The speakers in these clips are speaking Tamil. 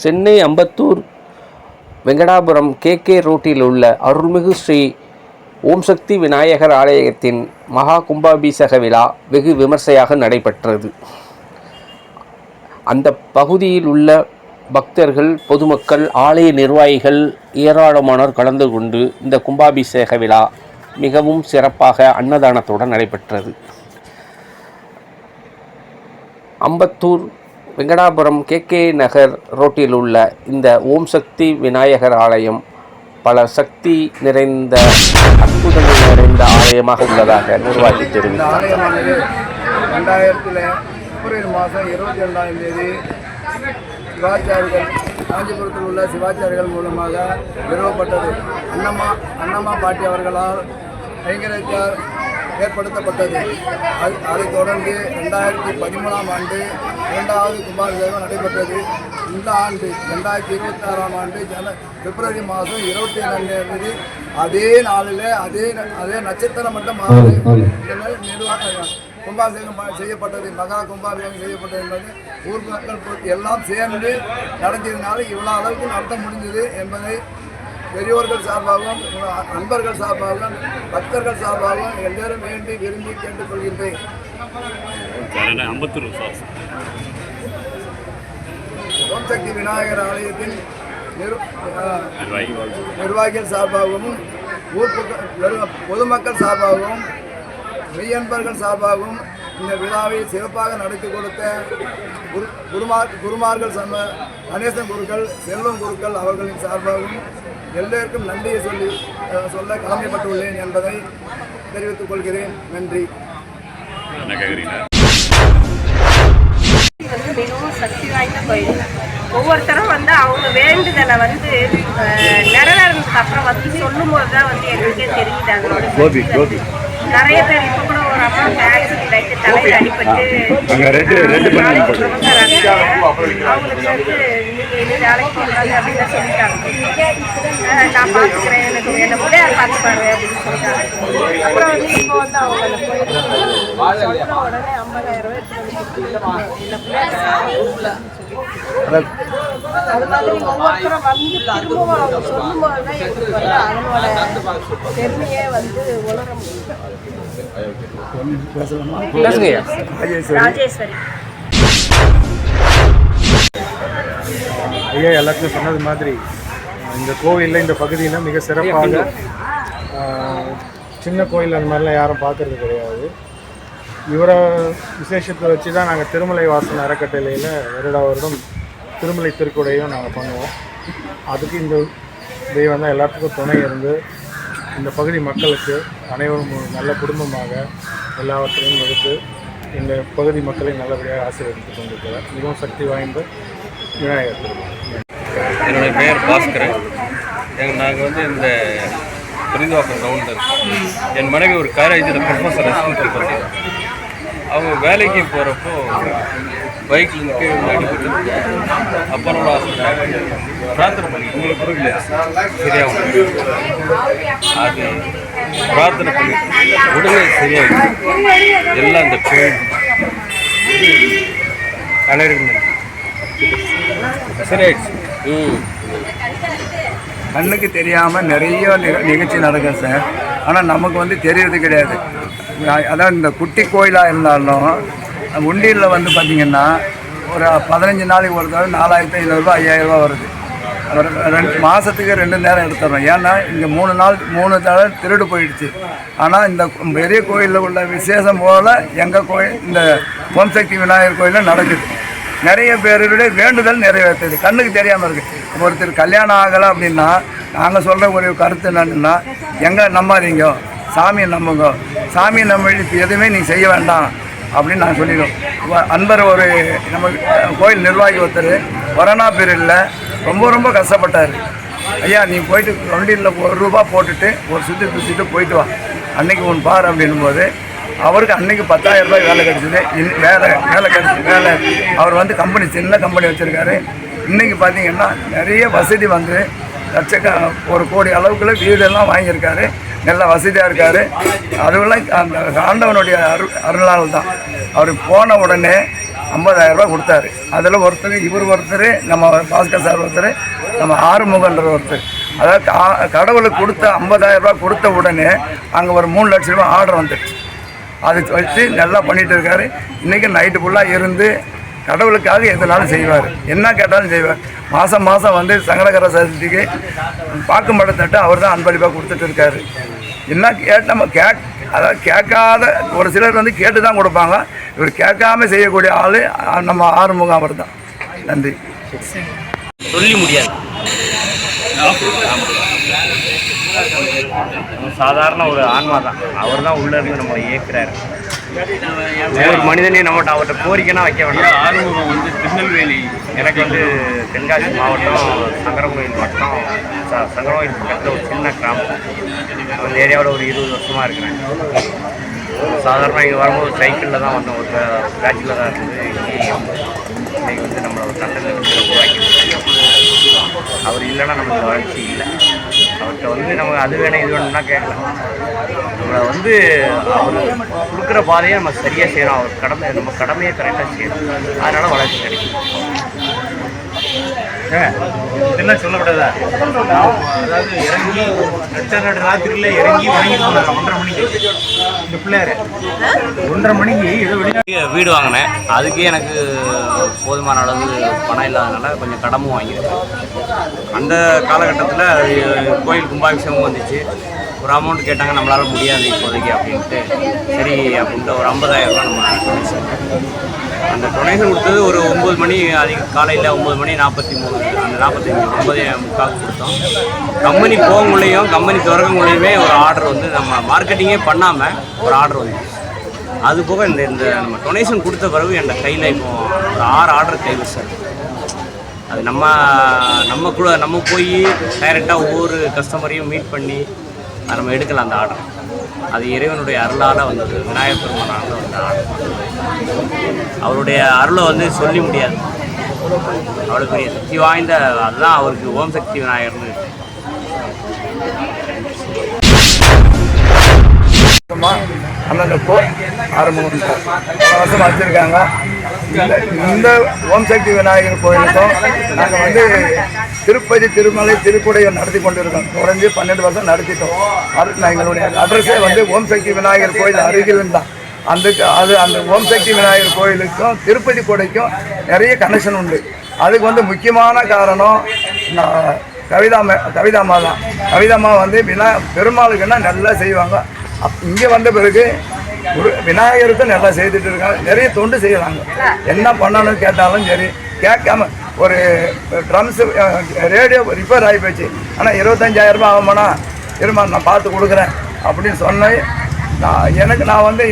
சென்னை அம்பத்தூர் வெங்கடாபுரம் கே ரோட்டில் உள்ள அருள்மிகு ஸ்ரீ ஓம் சக்தி விநாயகர் ஆலயத்தின் மகா கும்பாபிஷேக விழா வெகு விமர்சையாக நடைபெற்றது. அந்த பகுதியில் உள்ள பக்தர்கள், பொதுமக்கள், ஆலய நிர்வாகிகள் ஏராளமானோர் கலந்து கொண்டு இந்த கும்பாபிஷேக விழா மிகவும் சிறப்பாக அன்னதானத்துடன் நடைபெற்றது. அம்பத்தூர் வெங்கடாபுரம் கே நகர் ரோட்டில் உள்ள இந்த ஓம் சக்தி விநாயகர் ஆலயம் பல சக்தி நிறைந்த, அற்புதங்கள் நிறைந்த ஆலயமாக உள்ளதாக நிர்வாகி தெரிவித்தார். 2000 பிப்ரவரி மாதம் 22ஆம் தேதி சிவாச்சாரிகள், காஞ்சிபுரத்தில் உள்ள சிவாச்சாரிகள் மூலமாக நிறுவப்பட்டது. அன்னம்மா பாட்டி அவர்களால் கைங்கரியத்தால் ஏற்படுத்தப்பட்டது. அதைத் தொடர்ந்து 2013ஆம் ஆண்டு 2வது கும்பாபிஷேகம் நடைபெற்றது. இந்த ஆண்டு 2026ஆம் ஆண்டு பிப்ரவரி மாதம் 27ஆம் தேதி அதே நாளில் அதே நட்சத்திரம் மட்டும் கும்பாபிஷேகம் செய்யப்பட்டது. மகா கும்பாபிஷேகம் செய்யப்பட்டது என்பது ஊர் மக்கள் எல்லாம் சேர்ந்து நடத்தியதுனால இவ்வளோ அளவுக்கு நடத்த முடிஞ்சது என்பதை பெரியோர்கள் சார்பாகவும், நண்பர்கள் சார்பாகவும், பக்தர்கள் சார்பாகவும் எல்லோரும் வேண்டி விரும்பி கேட்டுக்கொள்கின்றேன். ஓம் சக்தி விநாயகர் ஆலயத்தின் நிர்வாகிகள் சார்பாகவும், ஊர் பொதுமக்கள் சார்பாகவும், மெய்யன்பர்கள் சார்பாகவும் இந்த விழாவை சிறப்பாக நடத்தி கொடுத்த குருமார்கள் கணேசன் குருக்கள், செல்வம் குருக்கள் அவர்களின் சார்பாகவும் எல்லோருக்கும் நன்றியை சொல்ல கடமைப்பட்டுள்ளேன் என்பதை தெரிவித்துக் கொள்கிறேன். நன்றி. மிகவும் சக்தி வாய்ந்த கோயில். ஒவ்வொருத்தரும் அவங்க வேண்டுதலை நிறைவேறதுக்கு அப்புறம் சொல்லும் போது தான் எங்களுக்கே தெரியுது அதோட. நிறைய பேர் இப்போ கூட ஒரு அம்மாவுக்கு ஆக்சிடென்ட் ஆகிட்டு தலையில் அடிபட்டு அவங்களுக்கு நீங்கள் வேலைக்கு போகிறாங்க அப்படின்னு சொல்லிட்டாங்க. நான் பார்த்துக்கிறேன், எனக்கு என்னை முடியாது பார்த்துப்பாரு அப்படின்னு சொல்லிட்டாங்க. அப்புறம் இப்போ அவங்க அந்த கோயிலுக்கு சொன்ன உடனே 50,000 அது மாதிரி ஒவ்வொருத்தரும் திரும்பவும் அவங்க சொல்லும்போது தான் எங்களுக்கு அதனோட பெருமையே உணர முடியும். ராஜேஸ்வரி ஐயா எல்லாத்தையும் சொன்னது மாதிரி இந்த கோவிலில், இந்த பகுதியில் மிக சிறப்பாக, சின்ன கோயில் அந்த மாதிரிலாம் யாரும் பார்க்கறது கிடையாது. இவரை விசேஷத்தை வச்சு தான் நாங்கள் திருமலை வாசல் அறக்கட்டளையில் வருடம் திருமலை திருக்குடையும் நாங்கள் பண்ணுவோம். அதுக்கு இந்த தெய்வம் தான் எல்லாத்துக்கும் துணை இருந்து இந்த பகுதி மக்களுக்கு அனைவரும் நல்ல குடும்பமாக எல்லாவற்றையும் எடுத்து இந்த பகுதி மக்களை நல்லபடியாக ஆசீர்வதித்து கொண்டிருக்கிறார். மிகவும் சக்தி வாய்ந்த விநாயகர் திருமணம். என்னுடைய பெயர் பாஸ்கரன். நாங்கள் இந்த புரிந்துவாக்கம் கவுண்டர். என் மனைவி ஒரு காலேஜில் ப்ரொஃபஸர் அசிஸ்டன்ட் படிக்கிறாங்க. அவங்க வேலைக்கு போகிறப்போ பைக்கில் கீழே அடிபட்டு அப்புறம் பிரார்த்தனை பண்ணி உங்களுக்கு புரியல சரியாகும். அது பிரார்த்தனை பண்ணி உடனே சரியாயிடுச்சு. எல்லாம் அந்த பேர் கலருக்கு சரியாயிடுச்சு. கண்ணுக்கு தெரியாமல் நிறைய நிகழ்ச்சி நடக்கும் சார். ஆனால் நமக்கு தெரியறது கிடையாது. அதான் இந்த குட்டி கோயிலாக இருந்தாலும் உண்டியில் பார்த்திங்கன்னா ஒரு 15 நாளைக்கு ஒரு தடவை 4,500 ரூபா 5,000 ரூபா வருது. மாதத்துக்கு 2 நேரம் எடுத்துடுறோம். ஏன்னா இங்கே 3 தடவை திருடு போயிடுச்சு. ஆனால் இந்த பெரிய கோயிலில் உள்ள விசேஷம் போல் எங்கள் கோயில் இந்த ஓம் சக்தி விநாயகர் கோயிலில் நடக்குது. நிறைய பேருடைய வேண்டுதல் நிறைவேற்றுது. கண்ணுக்கு தெரியாமல் இருக்குது. ஒருத்தர் கல்யாணம் ஆகலை அப்படின்னா நாங்கள் சொல்கிற ஒரு கருத்து என்னன்னா, எங்கே நம்பாதீங்க, சாமியை நம்புங்க, சாமியை நம்ப எதுவுமே நீங்கள் செய்ய வேண்டாம் அப்படின்னு நாங்கள் சொல்லிடுவோம். அன்பர் ஒரு நம்ம கோயில் நிர்வாகி ஒருத்தர் கொரோனா பீரியடில் ரொம்ப கஷ்டப்பட்டார். ஐயா நீ போயிட்டு வண்டியில் ₹1 போட்டுட்டு ஒரு சுற்றிட்டு போயிட்டு வா, அன்றைக்கி ஒன்று பார் அப்படின்னும்போது அவருக்கு அன்றைக்கி 10,000 ரூபாய் வேலை கிடச்சிது. வேலை அவர் கம்பெனி, சின்ன கம்பெனி வச்சுருக்காரு. இன்றைக்கி பார்த்திங்கன்னா நிறைய வசதி ஒரு கோடி அளவுக்குள்ள வீடெல்லாம் வாங்கியிருக்காரு. நல்ல வசதியாக இருக்கார். அதுவெல்லாம் அந்த ஆண்டவனுடைய அருளால் தான். அவர் போன உடனே 50,000 ரூபா கொடுத்தாரு. அதில் ஒருத்தர் இவர் ஒருத்தர், நம்ம பாஸ்கர் சார் ஒருத்தர், நம்ம ஆறுமுகன்ற ஒருத்தர். அதாவது கடவுளுக்கு கொடுத்த 50,000 ரூபா கொடுத்த உடனே அங்கே ஒரு 3 லட்ச ரூபா ஆர்டர் வந்துடுச்சு. அது வச்சு நல்லா பண்ணிகிட்டு இருக்காரு. இன்றைக்கி நைட்டு ஃபுல்லாக இருந்து கடவுளுக்காக எதுனாலும் செய்வார், என்ன கேட்டாலும் செய்வார். மாதம் மாதம் வந்து சங்கடகர சதுர்த்திக்கு பாக்கு மடத்தட்டு அவர் தான் அன்பளிப்பாக கொடுத்துட்டு இருக்காரு. என்ன நம்ம அதாவது கேட்காத ஒரு சிலர் வந்து கேட்டு தான் கொடுப்பாங்க. இவர் கேட்காம செய்யக்கூடிய ஆள் நம்ம ஆறுமுகம் அவர் தான். நன்றி. சொல்லி முடியாது. சாதாரண ஒரு ஆன்மா தான். அவர் தான் உள்ளே இருந்து நம்ம இயக்குறாரு. ஒரு மனிதனே நம்மகிட்ட அவர்கிட்ட கோரிக்கைனா வைக்க வேண்டாம். ஆறுமுகம் வந்து திருநெல்வேலி, எனக்கு வந்து தென்காசி மாவட்டம் சங்கரங்கோயில் வட்டம், சங்கரங்கோயில் பக்கத்தில் ஒரு சின்ன கிராமம். அந்த ஏரியாவில் ஒரு 20 வருஷமாக இருக்கிறேன். சாதாரண இங்கே வரும்போது சைக்கிளில் தான் வந்தோம். ஒரு பேட்சில் தான் இருந்தது. இன்றைக்கி வந்து நம்மளை ஒரு நல்ல உருவாக்கி அவர் இல்லைன்னா நமக்கு வளர்ச்சி இல்லை. அவர்கிட்ட வந்து நமக்கு அது வேணும் இது வேணும்னா கேட்கலாம். நம்மளை வந்து அவர் கொடுக்குற பாதையை நம்ம சரியாக செய்யணும். அவர் நம்ம கடமையை கரெக்டாக செய்யணும். அதனால் வளர்ச்சி கிடைக்கும். இதெல்லாம் சொல்லக்கூடாதா? அதாவது இறங்கி 2 ராத்திரியில் இறங்கி வாங்கிட்டு போனாங்க 1:30 மணிக்கு. இந்த பிள்ளையார் 1:30 மணிக்கு ஏதோ வீடு வாங்கினேன். அதுக்கே எனக்கு போதுமான அளவு பணம் இல்லாதனால கொஞ்சம் கடமும் வாங்கியிருக்கேன். அந்த காலகட்டத்தில் கோயில் கும்பாபிஷேகம் வந்துச்சு. ஒரு அமௌண்ட் கேட்டாங்க, நம்மளால் முடியாது இப்போதைக்கு அப்படின்ட்டு. சரி அப்படின்ட்டு ஒரு 50,000 ரூபா நம்ம டொனேஷன். அந்த டொனேஷன் கொடுத்தது ஒரு 9 மணி, காலையில் 9 மணி 43, அந்த 45 9:45 கொடுத்தோம். கம்பெனி போகங்குள்ளேயும் கம்பெனி திறக்கங்குள்ளேயுமே ஒரு ஆர்டர் வந்து நம்ம மார்க்கெட்டிங்கே பண்ணாமல் ஒரு ஆர்டர் வந்துச்சு. அது போக இந்த நம்ம டொனேஷன் கொடுத்த பிறகு என் கையில் இப்போ ஒரு 6 ஆர்டர் கையில் சார். அது நம்ம போய் டைரெக்டாக ஒவ்வொரு கஸ்டமரையும் மீட் பண்ணி நம்ம எடுக்கலாம் அந்த ஆர்டர். அது இறைவனுடைய அருளால் வந்தது. விநாயகர் பெருமானால் வந்த ஆர்டர். அவருடைய அருளை வந்து சொல்லி முடியாது. அவ்வளோ பெரிய சக்தி வாய்ந்த, அதுதான் அவருக்கு ஓம் சக்தி விநாயகர்னு. அண்ணன் ஆறுமுகம் வருஷம் வச்சுருக்காங்க. இந்த ஓம் சக்தி விநாயகர் கோயிலுக்கும் நாங்கள் வந்து திருப்பதி, திருமலை, திருக்குடையை நடத்தி கொண்டு இருக்கோம். குறைஞ்சி 12 வருஷம் நடத்திட்டோம். எங்களுடைய அட்ரஸே வந்து ஓம் சக்தி விநாயகர் கோயில் அருகிலும் தான். அந்த ஓம் சக்தி விநாயகர் கோயிலுக்கும் திருப்பதி கொடைக்கும் நிறைய கனெக்ஷன் உண்டு. அதுக்கு வந்து முக்கியமான காரணம் கவிதாம்மா தான். கவிதாம்மா வந்து பெருமாளுக்குன்னா நல்லா செய்வாங்க. இங்கே வந்த பிறகு விநாயகருக்கும் நல்லா செய்துட்டு இருக்காங்க. நிறைய தொண்டு செய்யறாங்க. என்ன பண்ணணும்னு கேட்டாலும் சரி கேட்காம. ஒரு ட்ரம்ஸ் ரேடியோ ரிப்பேர் ஆகி போச்சு, ஆனால் 25,000 ரூபாய் ஆகுமாண்ணா, இருமா நான் பார்த்து கொடுக்குறேன் அப்படின்னு சொன்னேன். நான் வந்து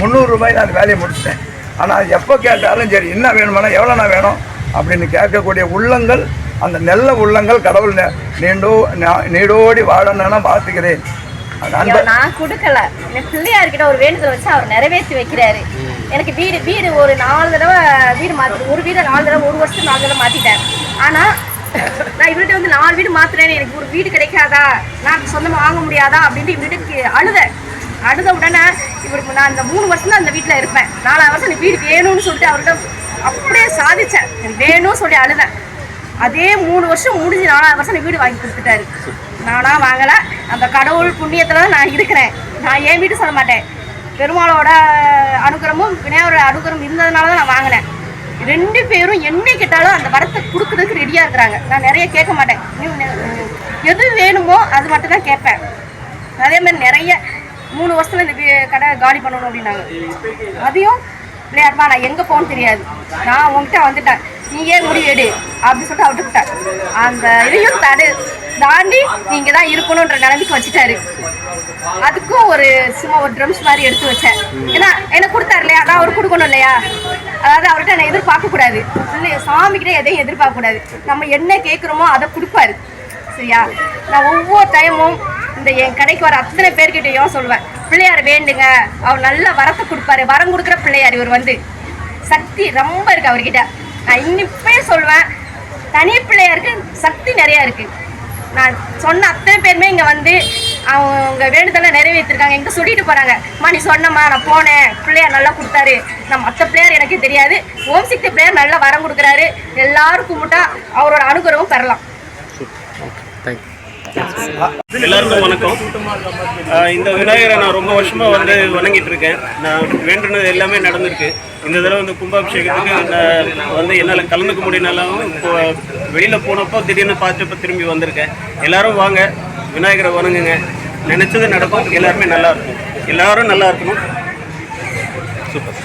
300 ரூபாய் நான் வேலையை முடிச்சிட்டேன். ஆனால் எப்போ கேட்டாலும் சரி என்ன வேணுமாண்ணா, எவ்வளோண்ணா வேணும் அப்படின்னு கேட்கக்கூடிய உள்ளங்கள், அந்த நல்ல உள்ளங்கள் கடவுள் நீடோடி வாழணும்னா பார்த்துக்கிறேன். நான் கொடுக்கல, என் பிள்ளையார்கிட்ட ஒரு வேண்டுதல் வச்சு அவர் நிறைவேற்றி வைக்கிறாரு. எனக்கு வீடு ஒரு 4 தடவை வீடு மாற்று, ஒரு வீடை 4 தடவை, ஒரு வருஷத்துக்கு 4 தடவை மாற்றிட்டேன். ஆனால் நான் இவர்கிட்ட வந்து 4 வீடு மாற்றுறேன்னு, எனக்கு ஒரு வீடு கிடைக்காதா, நான் சொந்தமாக வாங்க முடியாதா அப்படின்ட்டு இவருக்கு அழுத உடனே இவருக்கு நான் இந்த 3 வருஷம் தான் அந்த வீட்டில் இருப்பேன். 4ஆவது வருஷம் எனக்கு வீடு வேணும்னு சொல்லிட்டு அவர்கிட்ட அப்படியே சாதித்தேன். எனக்கு வேணும்னு சொல்லி அழுதேன். அதே 3 வருஷம் முடிஞ்சு 4ஆவது வருஷம் வீடு வாங்கி கொடுத்துட்டாரு. நானாக வாங்கலை, அந்த கடவுள் புண்ணியத்தில் தான் நான் இருக்கிறேன். நான் என் வீட்டு சொல்ல மாட்டேன். பெருமாளோட அனுகிரகமும் விநாயகரோட அனுகிரகம் இருந்ததுனால தான் நான் வாங்கினேன். 2 பேரும் என்ன கேட்டாலும் அந்த வரத்தை கொடுக்குறதுக்கு ரெடியாக இருக்கிறாங்க. நான் நிறைய கேட்க மாட்டேன். எது வேணுமோ அது மட்டும் தான் கேட்பேன். அதே மாதிரி நிறைய 3 வருஷத்தில் இந்த கடை காலி பண்ணணும் அப்படின்னாங்க. அதையும் விளையாடுமா, நான் எங்கே போகணும்னு தெரியாது, நான் உங்ககிட்ட வந்துட்டேன், நீ ஏன் முடிவு எடு அப்படின்னு சொல்லிட்டு விட்டுக்கிட்டேன். அந்த இதையும் தாண்டி நீங்கள் தான் இருக்கணுன்ற நிலைமைக்கு வச்சுட்டாரு. அதுக்கும் சும்மா ஒரு ட்ரம்ஸ் மாதிரி எடுத்து வச்சேன். ஏன்னா எனக்கு கொடுத்தாரு இல்லையா, அதான் அவர் கொடுக்கணும் இல்லையா. அதாவது அவர்கிட்ட நான் எதிர்பார்க்கக்கூடாது, இல்லையா, சாமிக்கிட்ட எதையும் எதிர்பார்க்கக்கூடாது. நம்ம என்ன கேட்குறோமோ அதை கொடுப்பாரு. சரியா, நான் ஒவ்வொரு டைமும் இந்த என் கடைக்கு வர அத்தனை பேர்கிட்டையும் சொல்லுவேன், பிள்ளையார் வேண்டுங்க, அவர் நல்ல வரத்தை கொடுப்பாரு. வரம் கொடுக்குற பிள்ளையார். இவர் வந்து சக்தி ரொம்ப இருக்குது அவர்கிட்ட. நான் இன்னிப்பே சொல்வேன், தனி பிள்ளையாருக்கு சக்தி நிறையா இருக்குது. நான் சொன்ன அத்தனை பேருமே இங்கே வந்து அவங்க வேண்டுதலை நிறைவேற்றிருக்காங்க. என்கிட்ட சொல்லிட்டு போகிறாங்க, அம்மா நீ சொன்னம்மா நான் போனேன், பிள்ளையார் நல்லா கொடுத்தாரு, நான் மற்ற பிள்ளையார் எனக்கு தெரியாது, ஓம் சக்தி பிள்ளையார் நல்லா வரம் கொடுக்குறாரு, எல்லாரும் கும்பிட்டா அவரோட அனுகிரகம் பெறலாம். எல்லாருக்கும் வணக்கம். இந்த விநாயகரை நான் ரொம்ப வருஷமாக வந்து வணங்கிட்டு இருக்கேன். நான் வேண்டுனது எல்லாமே நடந்திருக்கு. இந்த தடவை இந்த கும்பாபிஷேகத்துக்கு நான் வந்து என்னால் கலந்துக்க முடியினாலும் இப்போ வெளியில் போனப்போ திடீர்னு பார்த்துப்போ திரும்பி வந்திருக்கேன். எல்லாரும் வாங்க, விநாயகரை வணங்குங்க, நினச்சது நடக்கும், எல்லாருமே நல்லா இருக்கும், எல்லாரும் நல்லா இருக்கணும். சூப்பர்.